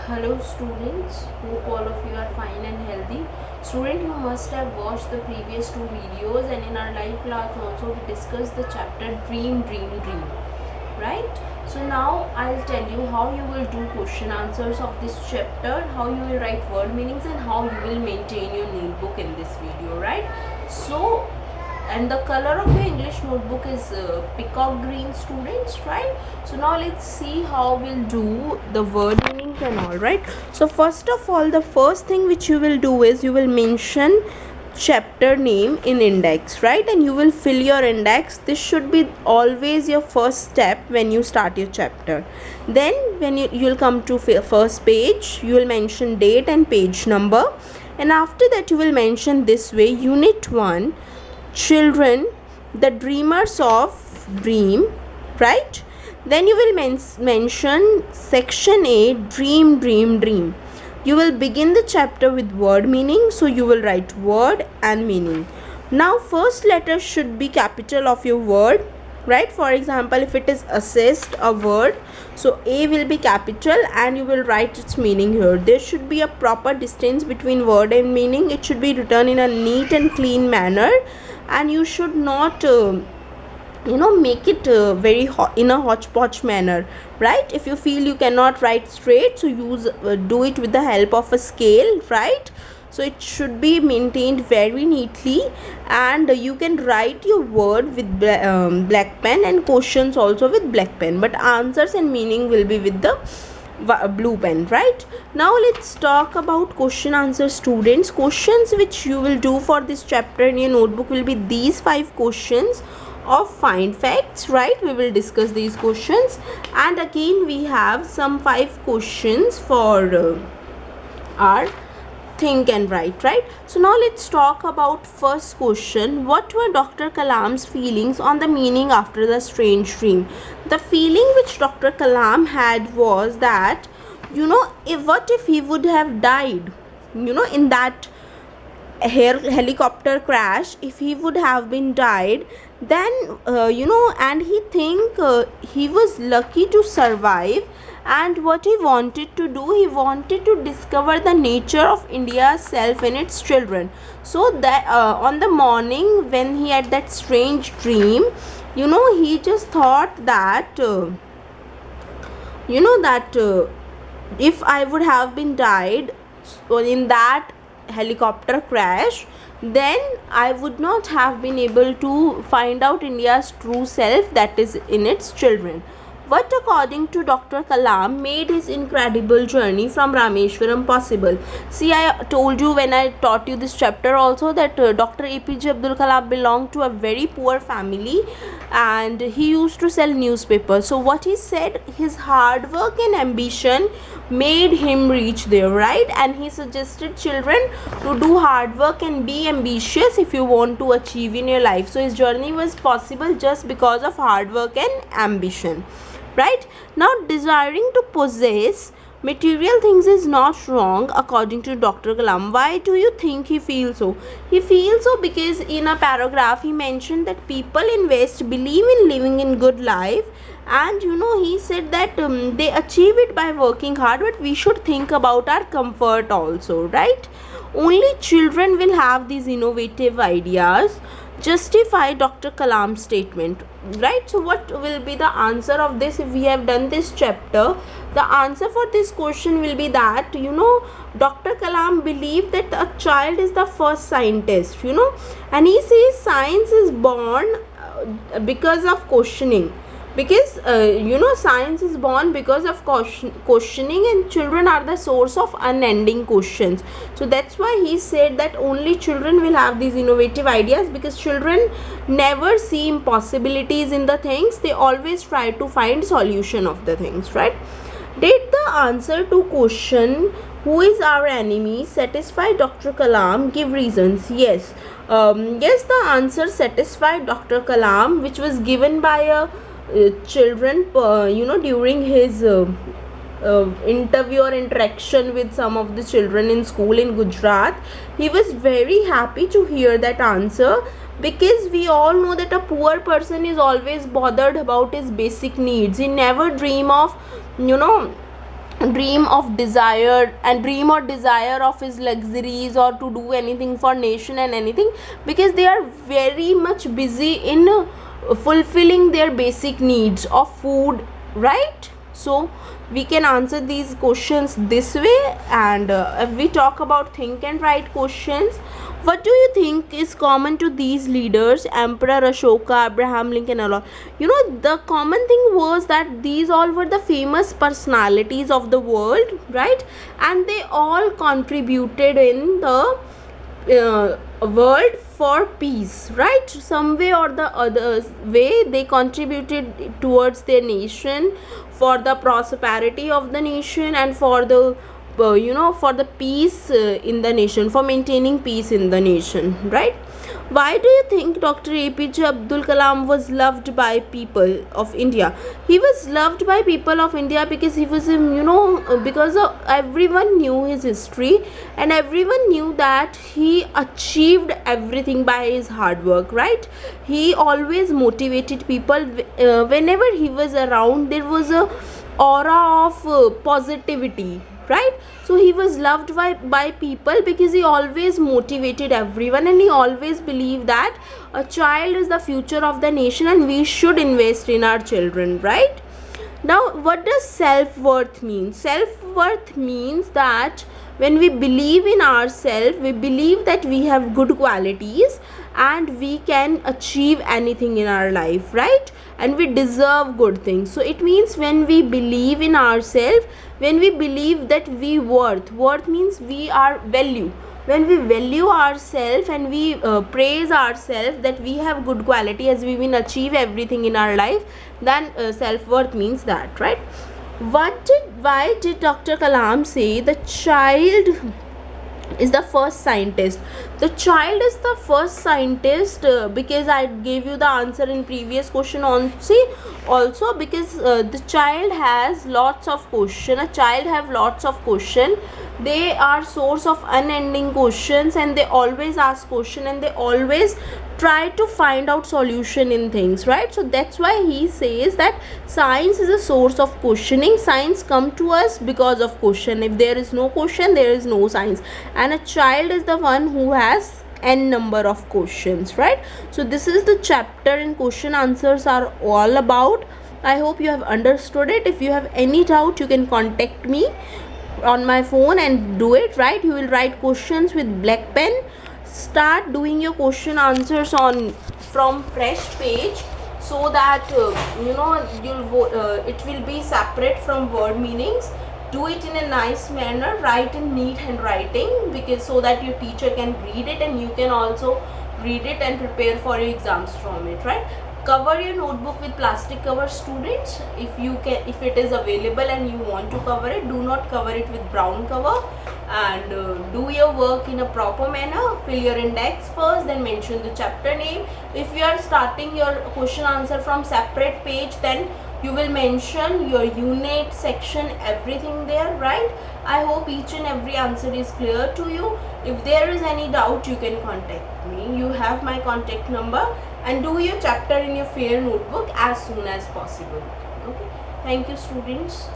Hello students, hope all of you are fine and healthy. Student, you must have watched the previous two videos, and in our live class also we discussed the chapter Dream, Dream, Dream, right? So now I'll tell you how you will do question answers of this chapter, how you will write word meanings, and how you will maintain your notebook in this video, right? So, and the color of your English notebook is peacock green, students, right? So now let's see how we'll do the word meanings and all, right? So first of all, the first thing which you will do is you will mention chapter name in index, right? And you will fill your index. This should be always your first step when you start your chapter. Then when you'll come to first page, you will mention date and page number, and after that you will mention this way: unit 1, children, the dreamers of dream, right? Then you will mention section A, dream, dream, dream. You will begin the chapter with word meaning, so you will write word and meaning. Now first letter should be capital of your word, right? For example, if it is assist a word, so A will be capital and you will write its meaning here. There should be a proper distance between word and meaning. It should be written in a neat and clean manner, and you should not make it very in a hodgepodge manner, right? If you feel you cannot write straight, so do it with the help of a scale, right? So it should be maintained very neatly, and you can write your word with black pen, and questions also with black pen, but answers and meaning will be with the blue pen, right? Now let's talk about question answer, students. Questions which you will do for this chapter in your notebook will be these 5 questions of find facts, right? We will discuss these questions, and again we have some 5 questions for our think and write, right? So now let's talk about first question. What were Dr. Kalam's feelings on the meaning after the strange dream? The feeling which Dr. Kalam had was that, what if he would have died, in that helicopter crash. If he would have been died, then and he think he was lucky to survive, and what he wanted to do, he wanted to discover the nature of India's self and its children. So that on the morning when he had that strange dream, he just thought that if I would have been died in that helicopter crash, then I would not have been able to find out India's true self, that is in its children. What, according to Dr. Kalam, made his incredible journey from Rameshwaram possible? See, I told you when I taught you this chapter also that Dr. APJ Abdul Kalam belonged to a very poor family, and he used to sell newspapers. So what he said, his hard work and ambition made him reach there, right? And he suggested children to do hard work and be ambitious if you want to achieve in your life. So his journey was possible just because of hard work and ambition, right? Now, desiring to possess material things is not wrong, according to Dr. Kalam. Why do you think he feels so? He feels so because in a paragraph he mentioned that people in West believe in living in good life, and he said that they achieve it by working hard, but we should think about our comfort also, right? Only children will have these innovative ideas. Justify Dr. Kalam's statement, right? So what will be the answer of this? If we have done this chapter, the answer for this question will be that Dr. Kalam believed that a child is the first scientist, and he says science is born because of questioning, because science is born because of questioning, and children are the source of unending questions. So that's why he said that only children will have these innovative ideas, because children never see impossibilities in the things, they always try to find solution of the things, right? Did the answer to question who is our enemy satisfy Dr. Kalam? Give reasons. Yes, the answer satisfied Dr. Kalam, which was given by a children during his interview or interaction with some of the children in school in Gujarat. He was very happy to hear that answer, because we all know that a poor person is always bothered about his basic needs. He never dream of dream of desire and dream or desire of his luxuries or to do anything for nation and anything, because they are very much busy in fulfilling their basic needs of food, right? So we can answer these questions this way. And if we talk about think and write questions, what do you think is common to these leaders, Emperor Ashoka, Abraham Lincoln, and all? You know, the common thing was that these all were the famous personalities of the world, right? And they all contributed in the world for peace, right? Some way or the other way they contributed towards their nation, for the prosperity of the nation, and for the for the peace in the nation, for maintaining peace in the nation, right? Why do you think Dr. APJ Abdul Kalam was loved by people of India? He was loved by people of India because he was, because everyone knew his history, and everyone knew that he achieved everything by his hard work, right? He always motivated people. Whenever he was around, there was a aura of positivity, right? So he was loved by people because he always motivated everyone, and he always believed that a child is the future of the nation and we should invest in our children, right? Now, what does self-worth mean? Self-worth means that when we believe in ourselves, we believe that we have good qualities and we can achieve anything in our life, right? And we deserve good things. So it means when we believe in ourselves, when we believe that we worth means we are value. When we value ourselves and we praise ourselves that we have good quality as we will achieve everything in our life, then self-worth means that, right? Why did Dr. Kalam say the child is the first scientist? The child is the first scientist because I gave you the answer in previous question also because the child has lots of question. A child have lots of question. They are source of unending questions, and they always ask question, and they always try to find out solution in things, right? So that's why he says that science is a source of questioning. Science come to us because of question. If there is no question, there is no science, and a child is the one who has n number of questions, right? So this is the chapter and question answers are all about. I hope you have understood it. If you have any doubt, you can contact me on my phone and do it, right? You will write questions with black pen. Start doing your question answers from fresh page, so that it will be separate from word meanings. Do it in a nice manner, write in neat handwriting, because so that your teacher can read it and you can also read it and prepare for your exams from it, right? Cover your notebook with plastic cover, students, if it is available and you want to cover it. Do not cover it with brown cover, and do your work in a proper manner. Fill your index first, then mention the chapter name. If you are starting your question answer from separate page, then you will mention your unit, section, everything there, right? I hope each and every answer is clear to you. If there is any doubt, you can contact me. You have my contact number, and do your chapter in your fair notebook as soon as possible. Okay, thank you, students.